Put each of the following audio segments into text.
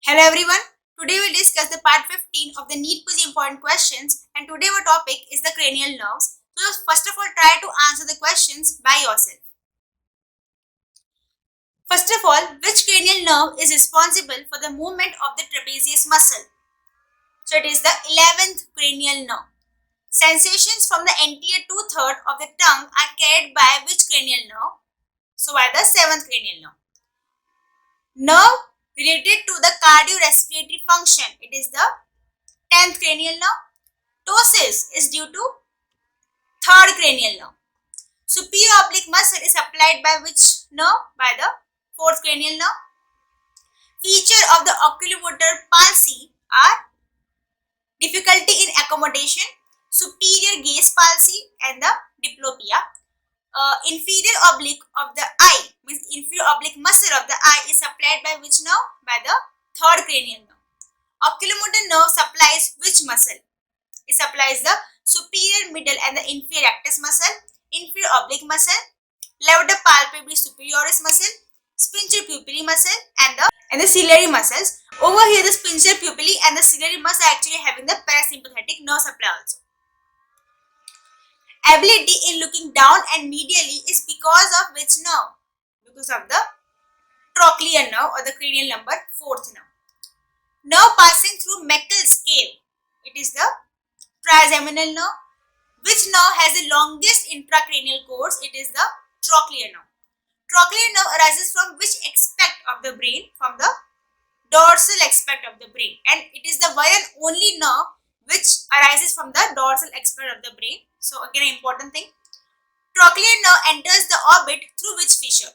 Hello everyone, today we'll discuss the part 15 of the NEET quiz important questions, and today our topic is the cranial nerves. So first of all, try to answer the questions by yourself. First of all, which cranial nerve is responsible for the movement of the trapezius muscle? So it is the 11th cranial nerve. Sensations from the anterior two-thirds of the tongue are carried by which cranial nerve? So by the 7th cranial nerve. Nerve related to the cardiorespiratory function, it is the 10th cranial nerve. Ptosis is due to 3rd cranial nerve. Superior oblique muscle is supplied by which nerve? By the 4th cranial nerve. Feature of the oculomotor palsy are difficulty in accommodation, superior gaze palsy, and the diplopia. Inferior oblique of the eye, means inferior oblique muscle of the eye, is supplied by which nerve? By the 3rd cranial nerve. Oculomotor nerve supplies which muscle? It supplies the superior, middle, and the inferior rectus muscle, inferior oblique muscle, levator palpebris superioris muscle, sphincter pupillae muscle, and the ciliary muscles. Over here, the sphincter pupillae and the ciliary muscle are actually having the parasympathetic nerve supply also. Ability in looking down and medially is because of which nerve? Because of the trochlear nerve or the cranial number 4th nerve. Nerve passing through Meckel's cave, it is the trigeminal nerve. Which nerve has the longest intracranial course? It is the trochlear nerve. Trochlear nerve arises from which aspect of the brain? From the dorsal aspect of the brain, and it is the one and only nerve which arises from the dorsal aspect of the brain. So again, an important thing. Trochlear nerve enters the orbit through which fissure?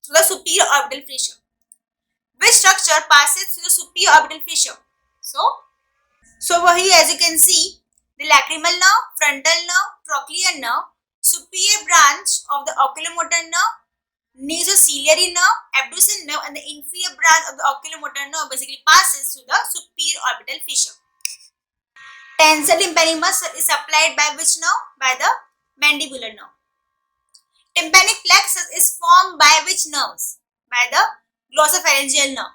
Through the superior orbital fissure. Which structure passes through the superior orbital fissure? So over here, as you can see, the lacrimal nerve, frontal nerve, trochlear nerve, superior branch of the oculomotor nerve, nasociliary nerve, abducens nerve, and the inferior branch of the oculomotor nerve basically passes through the superior orbital fissure. Tensor tympanic muscle is supplied by which nerve? By the mandibular nerve. Tympanic plexus is formed by which nerves? By the glossopharyngeal nerve.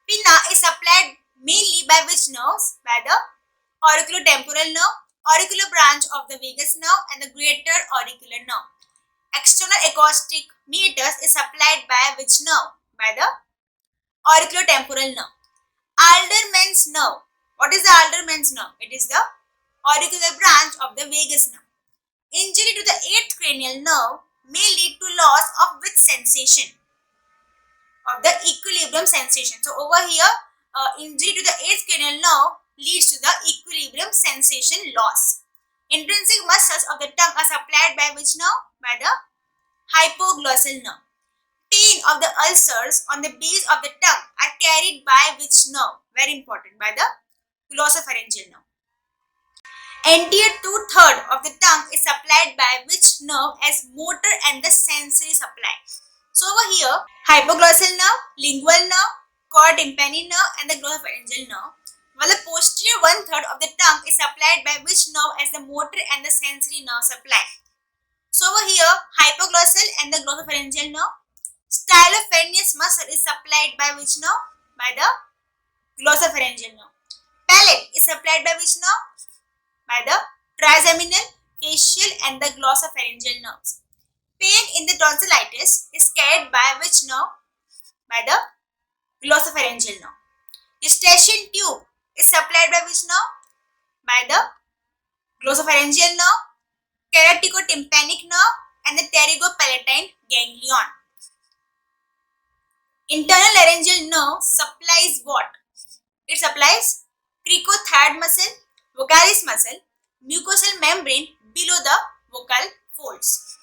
Pinna is supplied mainly by which nerves? By the auriculotemporal nerve, auricular branch of the vagus nerve, and the greater auricular nerve. External acoustic meatus is supplied by which nerve? By the auriculotemporal nerve. Alderman's nerve. What is the Alderman's nerve? It is the auricular branch of the vagus nerve. Injury to the 8th cranial nerve may lead to loss of which sensation? Of the equilibrium sensation. So over here, injury to the 8th cranial nerve leads to the equilibrium sensation loss. Intrinsic muscles of the tongue are supplied by which nerve? By the hypoglossal nerve. Pain of the ulcers on the base of the tongue are carried by which nerve? Very important, by the glossopharyngeal nerve. Anterior two-thirds of the tongue is supplied by which nerve as motor and the sensory supply? So over here, hypoglossal nerve, lingual nerve, chord tympani nerve, and the glossopharyngeal nerve. While the posterior one-third of the tongue is supplied by which nerve as the motor and the sensory nerve supply? So over here, hypoglossal and the glossopharyngeal nerve. Stylophaneus muscle is supplied by which nerve? By the glossopharyngeal nerve. Palate is supplied by which nerve? By the trigeminal, facial, and the glossopharyngeal nerves. Pain in the tonsillitis is carried by which nerve? By the glossopharyngeal nerve. Eustachian tube is supplied by which nerve? By the glossopharyngeal nerve, keraticotympanic nerve, and the pterygopalatine ganglion. Internal laryngeal nerve supplies what? It supplies cricothyroid muscle, vocalis muscle, mucosal membrane below the vocal folds.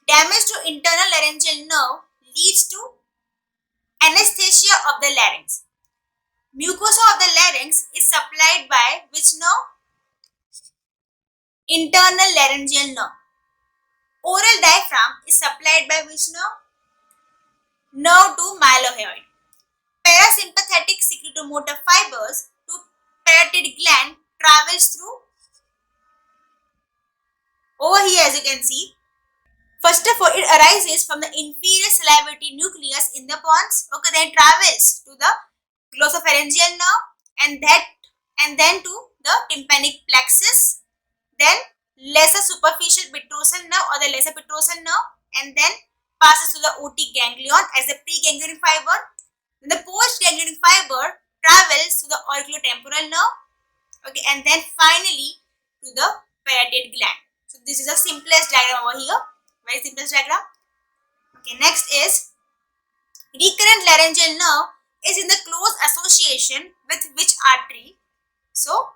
Damage to internal laryngeal nerve leads to anesthesia of the larynx. Mucosa of the larynx is supplied by which nerve? Internal laryngeal nerve. Oral diaphragm is supplied by which nerve? Nerve to mylohyoid. Parasympathetic secretomotor fibers to parotid gland travels through. Over here, as you can see, first of all, it arises from the inferior salivatory nucleus in the pons. Okay, then travels to the glossopharyngeal nerve, and then to the tympanic plexus, then lesser superficial petrosal nerve or the lesser petrosal nerve, and then passes to the otic ganglion as the preganglionic fiber. Then the postganglionic fiber travels to the auriculotemporal nerve, okay, and then finally to the parotid gland. So this is the simplest diagram over here, very simplest diagram. Okay, next is recurrent laryngeal nerve is in the close association with which artery? So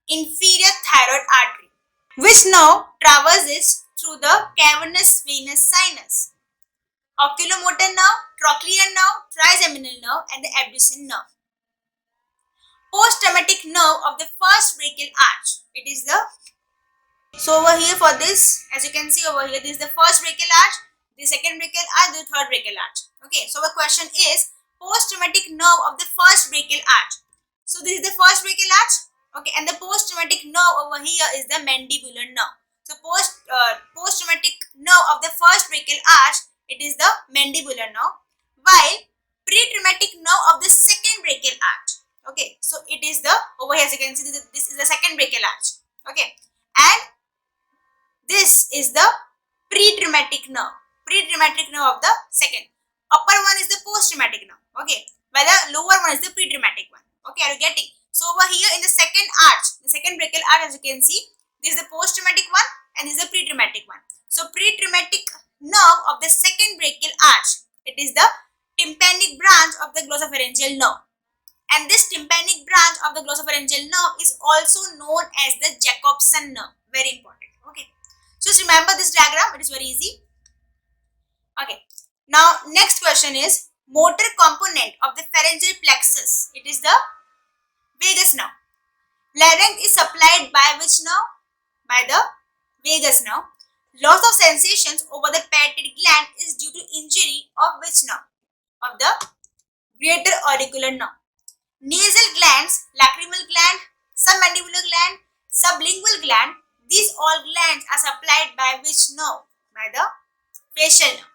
inferior thyroid artery. Which nerve traverses through the cavernous venous sinus? Oculomotor nerve, trochlear nerve, trigeminal nerve, and the abducens nerve. Post-traumatic nerve of the first brachial arch. It is the, so over here for this, as you can see over here, this is the first brachial arch, the second brachial arch, the third brachial arch. Okay, so the question is post-traumatic nerve of the first brachial arch. So this is the first brachial arch, okay, and the post-traumatic nerve over here is the mandibular nerve. So post-traumatic nerve of the first brachial arch, it is the mandibular nerve, while pre-traumatic nerve of the second brachial arch. Okay, so it is the, over here as you can see, this is the second brachial arch. Okay, and this is the pre-traumatic nerve of the second. Upper one is the post-traumatic nerve. Okay, while the lower one is the pre-traumatic one. Okay, are you getting? So over here in the second arch, the second brachial arch, as you can see, this is the post-traumatic one and this is the pre-traumatic one. So pre-traumatic nerve of the second brachial arch, it is the tympanic branch of the glossopharyngeal nerve. And this tympanic branch of the glossopharyngeal nerve is also known as the Jacobson nerve. Very important. Okay. Just remember this diagram. It is very easy. Okay. Now, next question is motor component of the pharyngeal plexus. It is the vagus nerve. Larynx is supplied by which nerve? By the vagus nerve. Loss of sensations over the parotid gland is due to injury of which nerve? Of the greater auricular nerve. Nasal glands, lacrimal gland, submandibular gland, sublingual gland, these all glands are supplied by which nerve? By the facial nerve.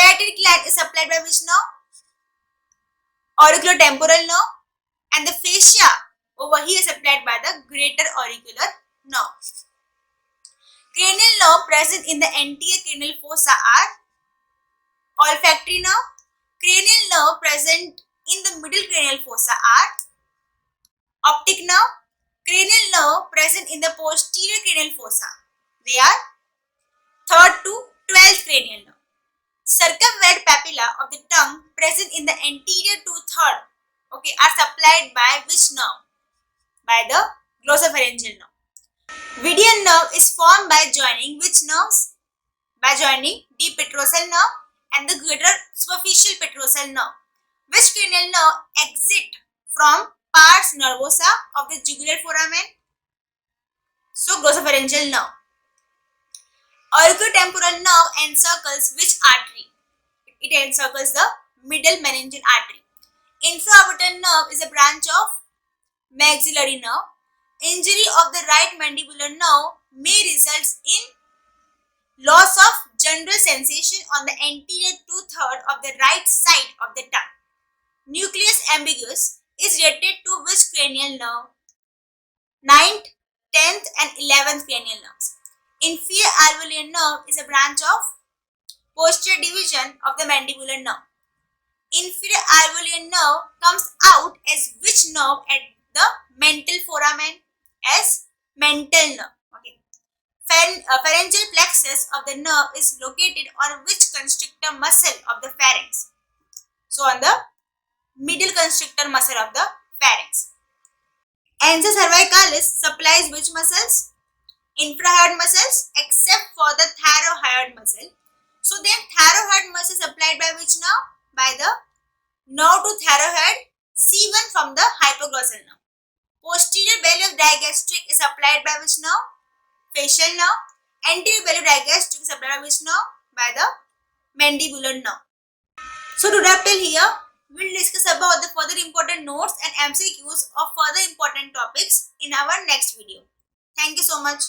Parotid gland is supplied by which nerve? Auriculotemporal nerve, and the fascia over here is supplied by the greater auricular nerve. Cranial nerve present in the anterior cranial fossa are olfactory nerve. Cranial nerve present in the middle cranial fossa are optic nerve. Cranial nerve present in the posterior cranial fossa, they are 3rd to 12th cranial nerve. Circumvallate papilla of the tongue present in the anterior 2/3, okay, are supplied by which nerve? By the glossopharyngeal nerve. Vidian nerve is formed by joining which nerves? By joining deep petrosal nerve and the greater superficial petrosal nerve. Which cranial nerve exit from pars nervosa of the jugular foramen? So glossopharyngeal nerve. Auriculotemporal nerve encircles which artery? It encircles the middle meningeal artery. Infraorbital nerve is a branch of maxillary nerve. Injury of the right mandibular nerve may result in loss of general sensation on the anterior 2/3 of the right side of the tongue. Nucleus ambiguous is related to which cranial nerve? 9th, 10th and 11th cranial nerves. Inferior alveolar nerve is a branch of posterior division of the mandibular nerve. Inferior alveolar nerve comes out as which nerve at the mental foramen? As mental nerve. Okay. Pharyngeal plexus of the nerve is located on which constrictor muscle of the pharynx? So on the middle constrictor muscle of the pharynx. Ansa cervicalis supplies which muscles? Infrahyoid muscles except for the thyroid muscle. So then thyroid muscle supplied by which nerve? By the nerve to thyroid C1 from the hypoglossal nerve. Posterior belly of digastric is supplied by which nerve? Facial nerve. Anterior belly of digastric is supplied by which nerve? By the mandibular nerve. So to wrap till here, we will discuss about the further important notes and MCQs of further important topics in our next video. Thank you so much.